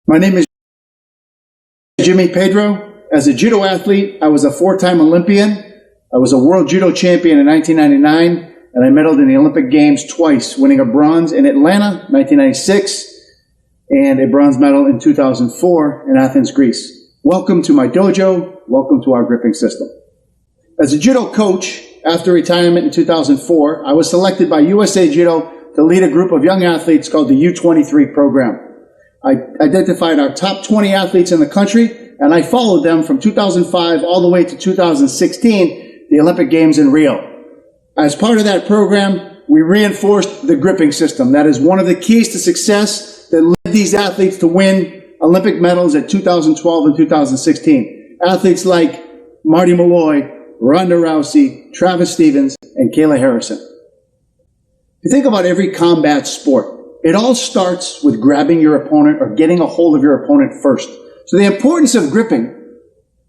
My name is Jimmy Pedro. As a judo athlete, I was a 4-time Olympian. I was a world judo champion in 1999, and I medaled in the Olympic Games twice, winning a bronze in Atlanta, 1996, and a bronze medal in 2004 in Athens, Greece. Welcome to my dojo. Welcome to our gripping system. As a judo coach, after retirement in 2004, I was selected by USA Judo to lead a group of young athletes called the U23 program. I identified our top 20 athletes in the country, and I followed them from 2005 all the way to 2016, the Olympic Games in Rio. As part of that program, we reinforced the gripping system. That is one of the keys to success that led these athletes to win Olympic medals at 2012 and 2016. Athletes like Marty Malloy, Ronda Rousey, Travis Stevens, and Kayla Harrison. If you think about every combat sport, it all starts with grabbing your opponent or getting a hold of your opponent first. So the importance of gripping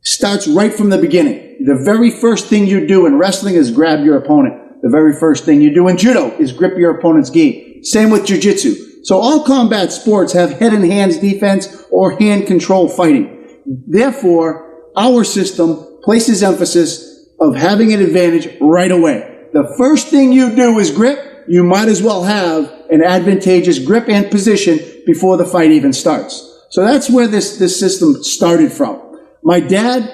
starts right from the beginning. The very first thing you do in wrestling is grab your opponent. The very first thing you do in judo is grip your opponent's gi. Same with jiu-jitsu. So all combat sports have head and hands defense or hand control fighting. Therefore, our system places emphasis of having an advantage right away. The first thing you do is grip. You might as well have an advantageous grip and position before the fight even starts. So that's where this system started from. My dad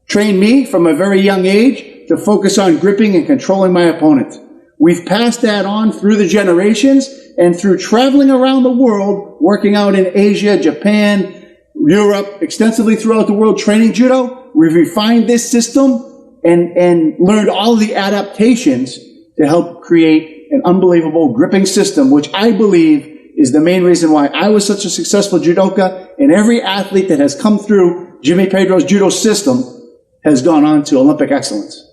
trained me from a very young age to focus on gripping and controlling my opponent. We've passed that on through the generations and through traveling around the world, working out in Asia, Japan, Europe, extensively throughout the world, training judo. We've refined this system and learned all of the adaptations to help create an unbelievable gripping system, which I believe is the main reason why I was such a successful judoka, and every athlete that has come through Jimmy Pedro's judo system has gone on to Olympic excellence.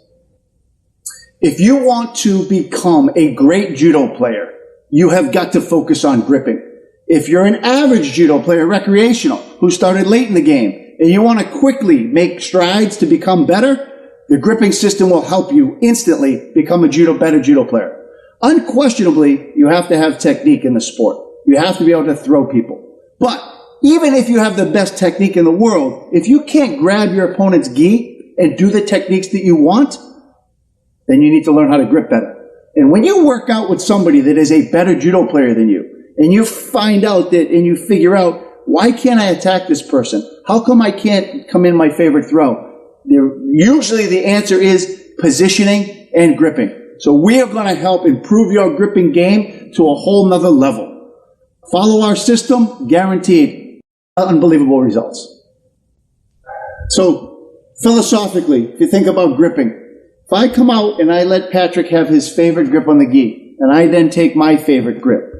If you want to become a great judo player, you have got to focus on gripping. If you're an average judo player, recreational, who started late in the game, and you want to quickly make strides to become better, the gripping system will help you instantly become a better judo player. Unquestionably, you have to have technique in the sport. You have to be able to throw people. But even if you have the best technique in the world, if you can't grab your opponent's gi and do the techniques that you want, then you need to learn how to grip better. And when you work out with somebody that is a better judo player than you, and you find out that, and you figure out, why can't I attack this person? How come I can't come in my favorite throw? Usually the answer is positioning and gripping. So we are going to help improve your gripping game to a whole nother level. Follow our system, guaranteed unbelievable results. So philosophically, if you think about gripping, if I come out and I let Patrick have his favorite grip on the gi, and I then take my favorite grip,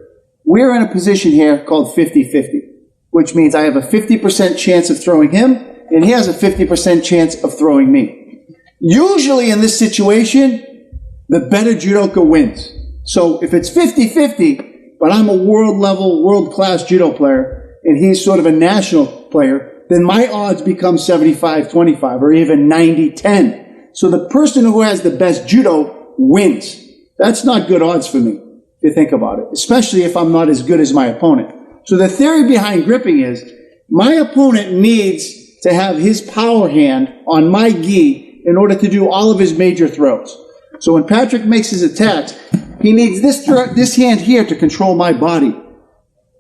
we're in a position here called 50-50, which means I have a 50% chance of throwing him, and he has a 50% chance of throwing me. Usually in this situation, the better judoka wins. So if it's 50-50, but I'm a world-level, world-class judo player, and he's sort of a national player, then my odds become 75-25 or even 90-10. So the person who has the best judo wins. That's not good odds for me, if you think about it, especially if I'm not as good as my opponent. So the theory behind gripping is my opponent needs to have his power hand on my gi in order to do all of his major throws. So when Patrick makes his attacks, he needs this hand here to control my body.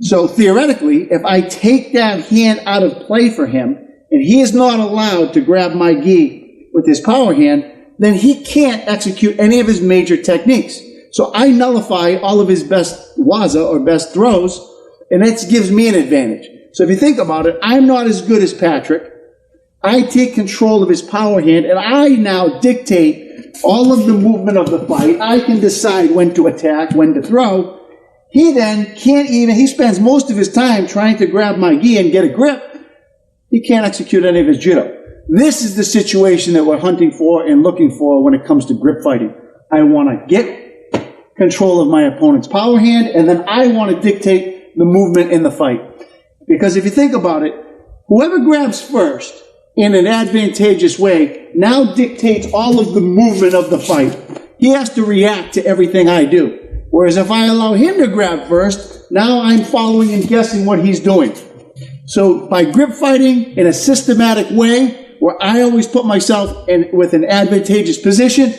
So theoretically, if I take that hand out of play for him, and he is not allowed to grab my gi with his power hand, then he can't execute any of his major techniques. So I nullify all of his best waza or best throws, and that gives me an advantage. So if you think about it, I'm not as good as Patrick. I take control of his power hand, and I now dictate all of the movement of the fight. I can decide when to attack, when to throw. He then can't even, he spends most of his time trying to grab my gi and get a grip. He can't execute any of his judo. This is the situation that we're hunting for and looking for when it comes to grip fighting. I want to get control of my opponent's power hand, and then I want to dictate the movement in the fight. Because if you think about it, whoever grabs first in an advantageous way now dictates all of the movement of the fight. He has to react to everything I do. Whereas if I allow him to grab first, now I'm following and guessing what he's doing. So by grip fighting in a systematic way, where I always put myself in with an advantageous position,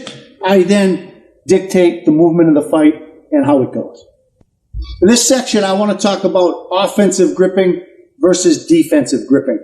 I then dictate the movement of the fight and how it goes. In this section, I want to talk about offensive gripping versus defensive gripping.